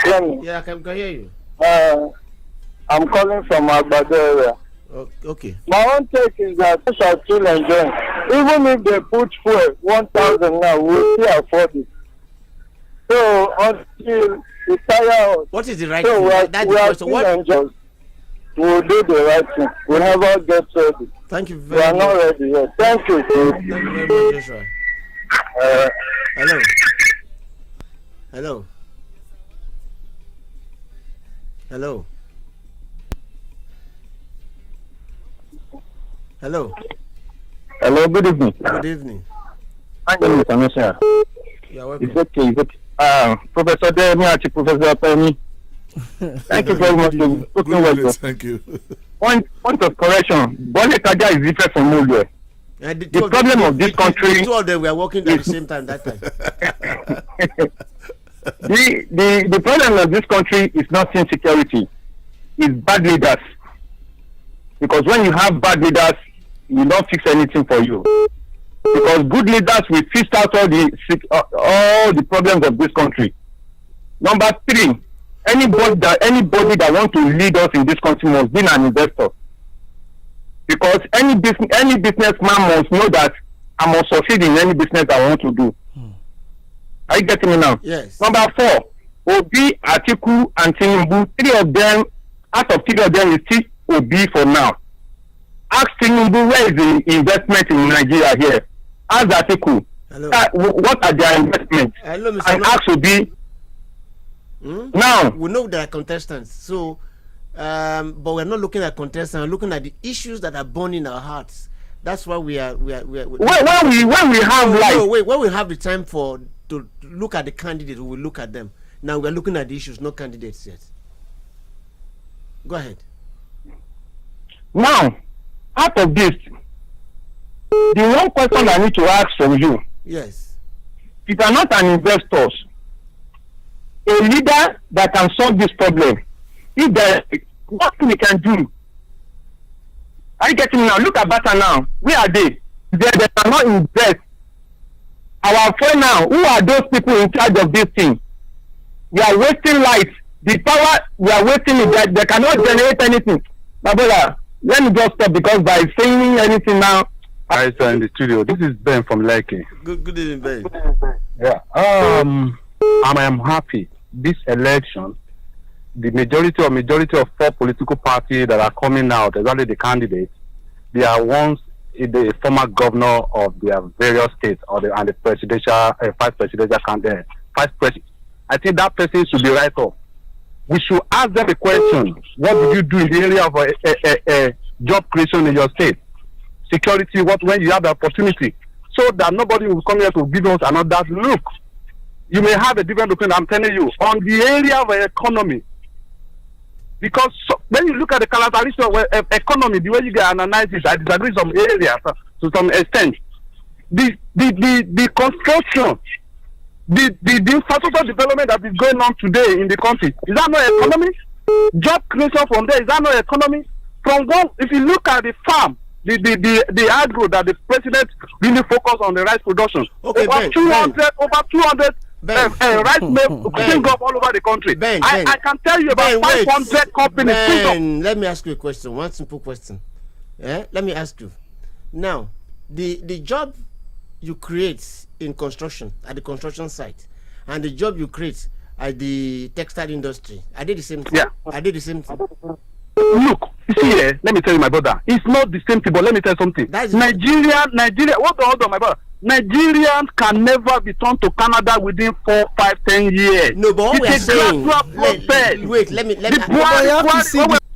Yeah, I can hear you. I'm calling from Agbado area. Okay. My own take is that we shall still enjoy. Even if they put fuel 1,000 now, we'll still afford it. So until we tire out. What is the right So thing? we are That's the question. What? enjoy. We'll do the right thing. We'll never get ready. Thank you We very are not much. ready yet. Thank you. Thank you very much, Joshua. Hello. Hello. Hello. Hello. Hello, good evening. Good evening. My name is Anisha. You are welcome. It's okay. Professor Demi and Professor Penny. Thank you very much. Thank you. Point of correction. Bole Kaja is different from Mulwe. And The problem of this country. The two of them were working at the same time that time. The problem of this country is not insecurity. It's bad leaders. Because when you have bad leaders, you don't fix anything for you. Because good leaders will fix out all the problems of this country. Number 3, anybody that wants to lead us in this country must be an investor. Because any businessman must know that I must succeed in any business I want to do. Are you getting me now? Yes. Number 4, Obi, Atiku, and Tinubu. 3 of them, out of 3 of them, is still Obi for now. Ask Tinubu, where is the investment in Nigeria here? Ask Atiku, what are their investments? Hello, Mr. And ask Obi. Now, we know there are contestants, so but we're not looking at contestants. We're looking at the issues that are burning our hearts. That's why we are. when we have when we have the time to look at the candidates, we will look at them. Now we're looking at the issues, not candidates yet. Go ahead. Now, out of this, the one question I need to ask from you. Yes. If you are not an investor, a leader that can solve this problem, what we can do? Are you getting me now? Look at Bata now. Where are they? They cannot invest. Our friend now, who are those people in charge of this thing? We are wasting light. The power, we are wasting it. They cannot generate anything. My brother, let me just stop because by saying anything now. Hi, sir, in the studio. This is Ben from Lekki. Good evening, Ben. Yeah. I am happy. This election, the majority of 4 political parties that are coming out, exactly the candidates, they are once the former governor of their various states and the presidential vice presidential candidate. I think that person should be right off. We should ask them a question. What did you do in the area of job creation in your state? Security, when you have the opportunity? so that nobody will come here to give us another look. You may have a different opinion, I'm telling you, on the area of economy. Because when you look at the characteristics of economy, the way you can analyze it, I disagree some areas to some extent. The construction, the infrastructure development that is going on today in the country, is that not economy? Job creation from there, is that not economy? From one, if you look at the farm, the agro that the president really focused on the rice production, okay, over 200 rice mills spring up all over the country. I can tell you about 500 companies. Ben, let me ask you a question. One simple question. Let me ask you. Now, the job you create in construction, at the construction site, and the job you create at the textile industry, are they the same thing? Yeah. Are they the same thing? Look, you see here, let me tell you, my brother, it's not the same thing, but let me tell you something. Nigeria, hold on, my brother. Nigerians can never be turned to Canada within 4, 5, 10 years. No, but what we are saying, wait, let me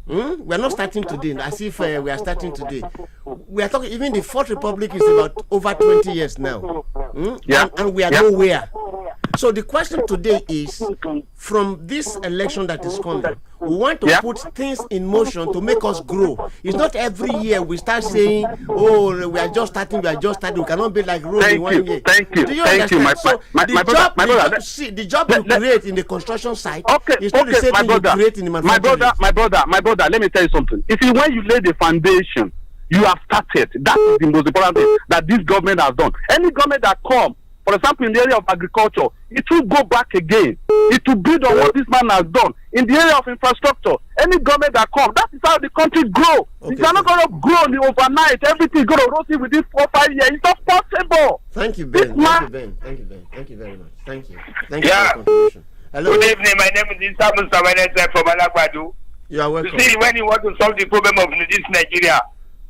we're not starting today as if we are starting today. We are talking, even the Fourth Republic is about over 20 years now. Yeah. And we are nowhere. So the question today is, from this election that is coming, we want to put things in motion to make us grow. It's not every year we start saying, oh, we are just starting, we cannot be like Rome in 1 year. Thank you, Do you understand? my brother. See, the job you create in the construction site is not the same thing you create in the manufacturing. My brother, let me tell you something. When you lay the foundation, you have started. That is the most important thing that this government has done. Any government that comes, for example, in the area of agriculture, it will go back again. It will build on what this man has done. In the area of infrastructure, any government that comes, that is how the country grows. Okay, it's not going to grow overnight. Everything is going to rot within 4 or 5 years. It's not possible. Thank you, Ben. Thank you very much. Thank you for your contribution. Hello. Good evening. My name is Isa Musa from Alagbadu. You are welcome. You see, when you want to solve the problem of this Nigeria,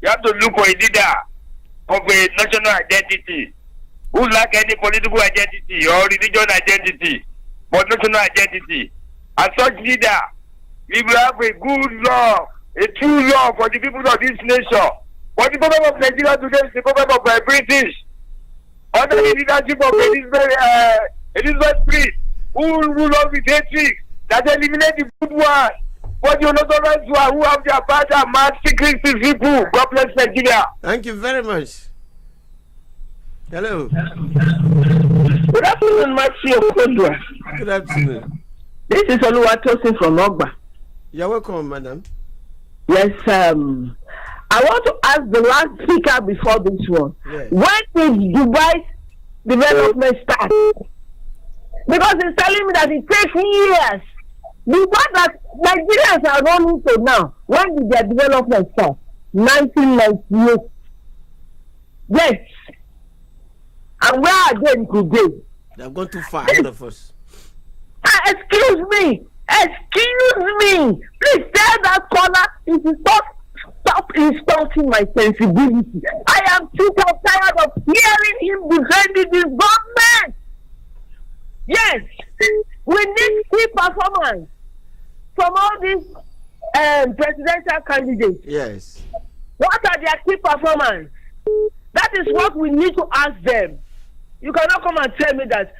you have to look for a leader of a national identity who lack any political identity or religion identity, but national identity. As such leader, we will have a good law, a true law for the people of this nation. But the problem of Nigeria today is the problem of British. Under the leadership of Elizabeth Priest, who rule us with hatred, that eliminate the good one. But you know the ones who have their bad and mad secret people. God bless Nigeria. Thank you very much. Hello. Good afternoon, Matthew Kodwa. Good afternoon. This is Oluwatosin from Ogba. You're welcome, madam. Yes, I want to ask the last speaker before this one. Yes. When did Dubai's development start? Because he's telling me that it takes years. The one that Nigerians are running to now, when did their development start? 1998. Yes. And where are they today? They have gone too far ahead of us. Excuse me. Please tell that caller if you stop insulting my sensibility. I am too tired of hearing him defending this government. Yes, we need key performance from all these presidential candidates. Yes. What are their key performance? That is what we need to ask them. You cannot come and tell me that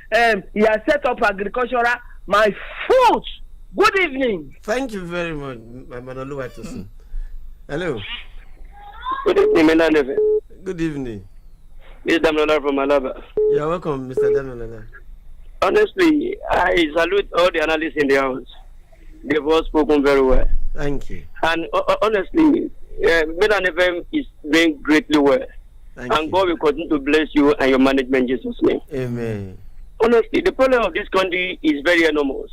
he has set up agricultural. My foot. Good evening. Thank you very much, Madam Oluwatosin. Hello. Good evening, Menaneve. Good evening. This is Damilola from Alaba. You're welcome, Mr. Damilola. Honestly, I salute all the analysts in the house. They've all spoken very well. Thank you. And honestly, Menaneve is doing greatly well. Thank and you. God will continue to bless you and your management in Jesus' name. Amen. Honestly, the problem of this country is very enormous.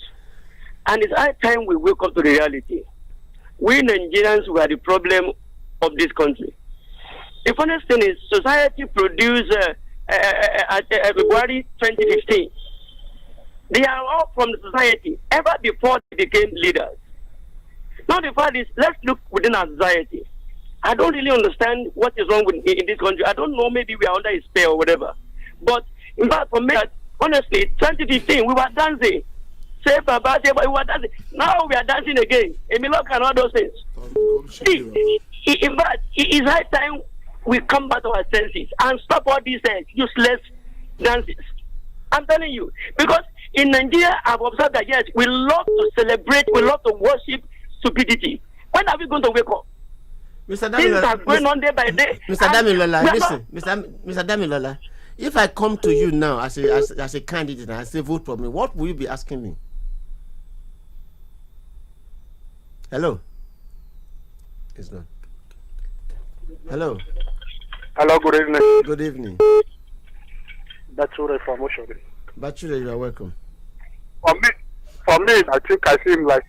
And it's high time we wake up to the reality. We Nigerians were the problem of this country. The funniest thing is, society produced February 2015. They are all from the society, ever before they became leaders. Now the fact is, let's look within our society. I don't really understand what is wrong in this country. I don't know, maybe we are under a spell or whatever. But in fact, for me, honestly, 2015, we were dancing. Say Baba, we were dancing. Now we are dancing again. Emilok and all those things. See, in fact, it is high time we come back to our senses and stop all these useless dances. I'm telling you, because in Nigeria, I've observed that yes, we love to celebrate, we love to worship stupidity. When are we going to wake up? Mr. Things are going on day by day. Mr. Damilola, listen, Mr. Damilola, if I come to you now as a candidate and I say vote for me, what will you be asking me? Hello? It's gone. Hello? Hello, good evening. Good evening. Bature from Oshodi. Bature, you are welcome. For me, I think I see him like,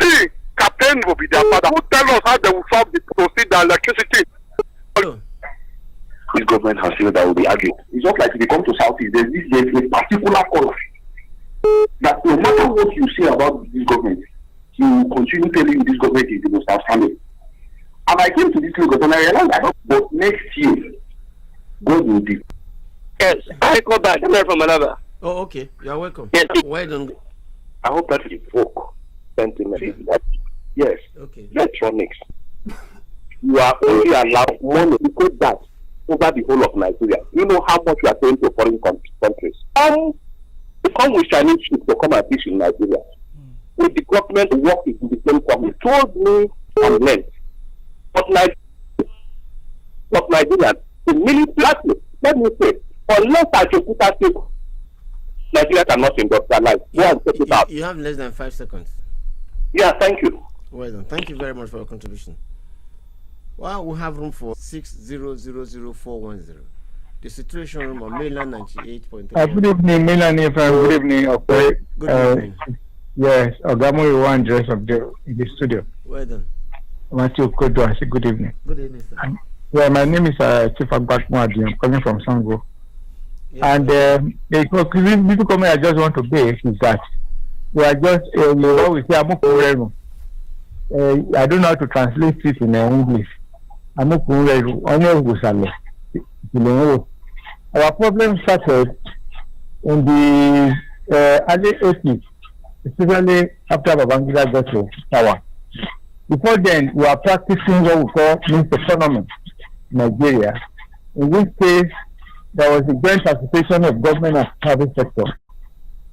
see, Captain will be their father. Who tell us how they will solve the proceed the electricity? Hello? This government has said that will be argued. It's just like if you come to Southeast, there's a particular color that no matter what you say about this government, he will continue telling you this government is the most outstanding. And I came to this Lagos and I realized that, but next year, God will do. Yes, I call back. I'm from Malaba. Oh, okay. You are welcome. Yes. Well done. I hope that will evoke sentiment. Yes, Okay. electronics. You are only allowed money to put that over the whole of Nigeria. You know how much you are paying to foreign countries. Come with Chinese ships to come and fish in Nigeria. With the government working in the same company, told me and meant. But Nigeria, the military, let me say, unless I should put that people, Nigeria cannot industrialize. You have less than 5 seconds. Yeah, thank you. Well done. Thank you very much for your contribution. Well, we have room for 6000410. The situation room on mainland 98.3. Good evening, Mainland FM. Good evening, okay. Good evening. Yes, Ogamo one dress of in the studio. Well done. Matthew Kodo, I say good evening. Good evening, sir. Yeah, my name is Chief Agbakmadi. I'm coming from Sango. Yes, And the little comment I just want to make is that we are just, we say, I don't know how to translate it in English. Our problem started in the early 80s, especially after Babangida got to power. Before then, we were practicing what we call mixed economy in Nigeria, in which case there was a joint participation of government and private sector.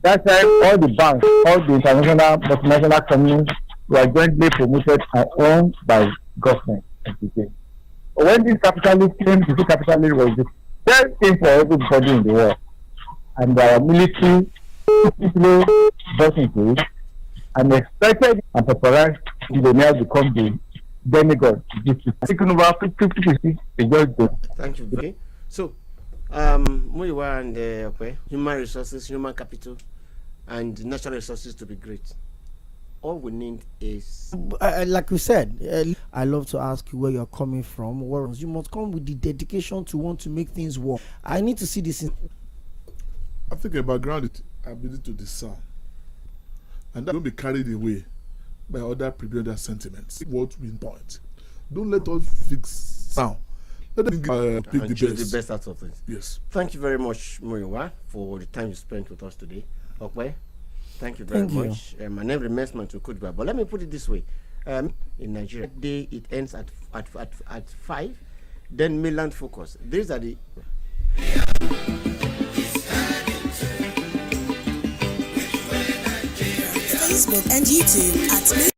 That time, all the banks, all the international, multinational companies were jointly promoted and owned by government. When this capitalism came, this capitalism was the same thing for everybody in the world. And our military quickly got into it and expected and popularized to now become the demigod. Taking over 50%, they just do. Thank you. Okay. So, Muyiwa and okay, human resources, human capital, and natural resources to be great. All we need is, like we said, I love to ask you where you're coming from. Warrens, you must come with the dedication to want to make things work. I need to see this in. I think a background is ability to discern, and that don't be carried away by other previous sentiments. What we point. Don't let us fix sound. Let them pick the choose best. the best out of it. Yes. Thank you very much, Muyiwa, for the time you spent with us today. Okay. Thank you very much. My name remains Mantu Kudba, but let me put it this way: in Nigeria, day it ends at 5. Then mainland focus. These are the. Facebook and YouTube at